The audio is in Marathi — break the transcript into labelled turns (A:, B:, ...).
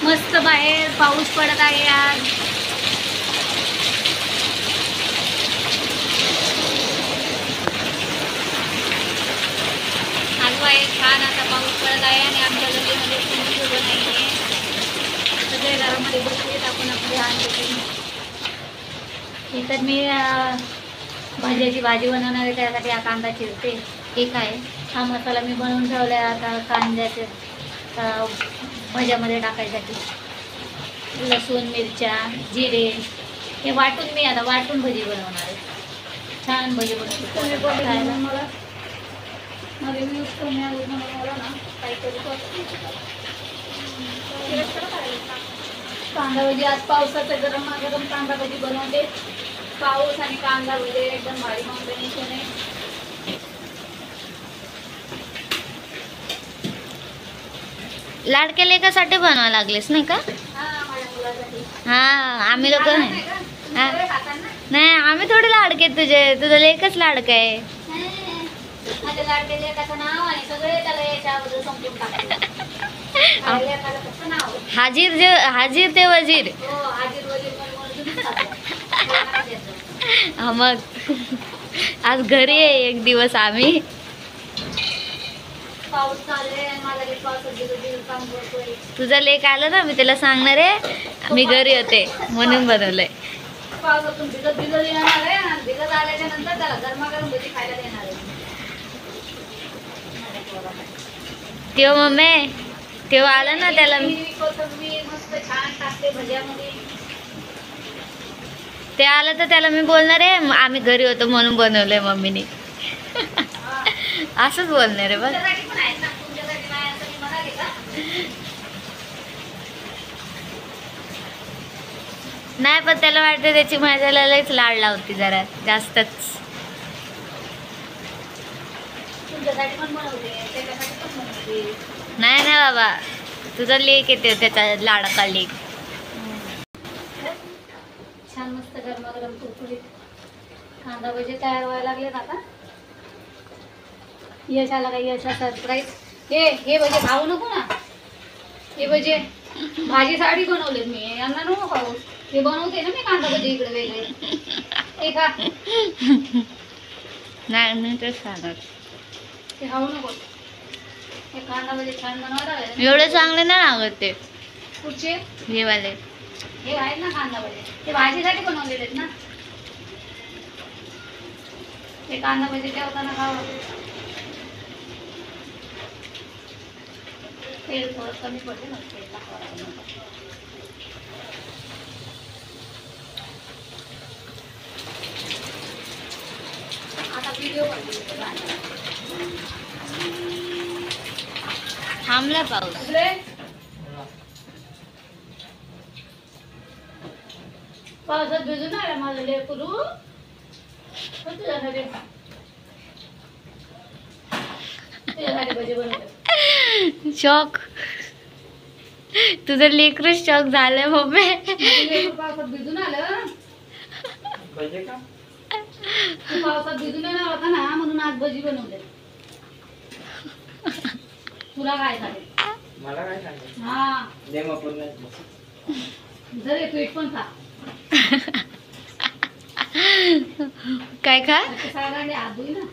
A: मस्त बाहेर पाऊस पडत आहे आज. चालू आहे छान. आता पाऊस पडत आहे आणि आमच्या गल्लीमध्ये कोणी उभं नाही आहे. सगळे घरामध्ये बसलेत. आपण आपले हात इथं मी भाज्याची भाजी बनवणार आहे. त्यासाठी हा कांदा चिरते. ठीक आहे. हा मसाला मी बनवून ठेवला आहे आता कांद्याचे भज्यामध्ये टाकायसाठी. लसूण, मिरच्या, जिरे हे वाटून मी आता वाटून भजी बनवणार आहे. छान भजी बनवते. मला रिव्ह्यूज कमी आले म्हणून मला ना काहीतरी कांदा भजी. आज पावसाचं गरम गरम कांदा भजी बनवते. पाऊस आणि कांदा भजी एकदम भारी कॉम्बिनेशन आहे.
B: लाडक्या लेकासाठी बनवायला लागलेस नाही का? हा आम्ही लोक नाही. नाही आम्ही थोडे लाडके तुझे. तुझं लेकच लाडका आहे.
A: माझ्या लाडक्या लेकाचं नाव आणि सगळे त्याला याच्या अगोदर संपून टाकतात.
B: हाजीर ते वजीर.
A: हो, हाजीर वजीर
B: हा मग आज घरी आहे एक दिवस आम्ही.
A: पाऊस चालू आहे आणि माझा लेक पावसात काम करतोय.
B: तुझा लेक आला ना मी त्याला सांगणार आहे मी घरी होते म्हणून बनवलंय.
A: पावसातून भिजत येणार आहे आणि भिजत आल्याच्या नंतर त्याला गरमागरम भजी खायला देणार आहे.
B: तेव्हा मम्मी तेव्हा आला ना त्याला
A: कोथिंबीर मस्त छान टाकते भज्यामध्ये.
B: ते आलं तर त्याला मी बोलणार आहे आम्ही घरी होतो म्हणून बनवलंय मम्मीने. असंच बोलणार आहे बस. नाही पण त्याला वाटतं त्याची माझ्याला लयच लाड लावती जरा जास्तच. नाही ना बाबा तुझा लेक येते त्याचा लाडका लेक.
A: छान मस्त गरमागरम कुरकुरीत कांदा भजी तयार व्हायला लागलेत आता. यश आला का यशा सरप्राईज. हे भजे खाऊ नको ना. हे भजे भाजीसाठी बनवलेत मी. यांना नको खाऊ. हे बनवते ना मी कांदा भजी इकडे वेगळे. हे खा.
B: नाही तेच खाणार.
A: ते खाऊ नको. हे कांदा भजी छान बनवायला लागले.
B: एवढे चांगले नाही लागत ते.
A: कुठचे?
B: हे वाले.
A: हे आहेत ना कांदा भजी. ते भाजीसाठी बनवलेले आहेत ना. हे कांदा भजी ठेवताना खावं. तेल थोडं कमी पडते ना. तेल टाकावं लागेल. आता व्हिडिओ
B: थांबला पाऊस.
A: पावसात भिजून आला माझं लेकरू. तुझ्यासाठी भजी बनवते.
B: शॉक. तुझं लेकरू शॉक झालंय मम्मी.
A: पावसात भिजून आलं. पावसात भिजून येणार होता ना म्हणून आज भजी बनवले. तुला काय झाले?
C: मला काय सांगितलं?
A: हा जर पीठ पण खा.
B: काय खा?
A: सगळ्यांनी हात धुई ना.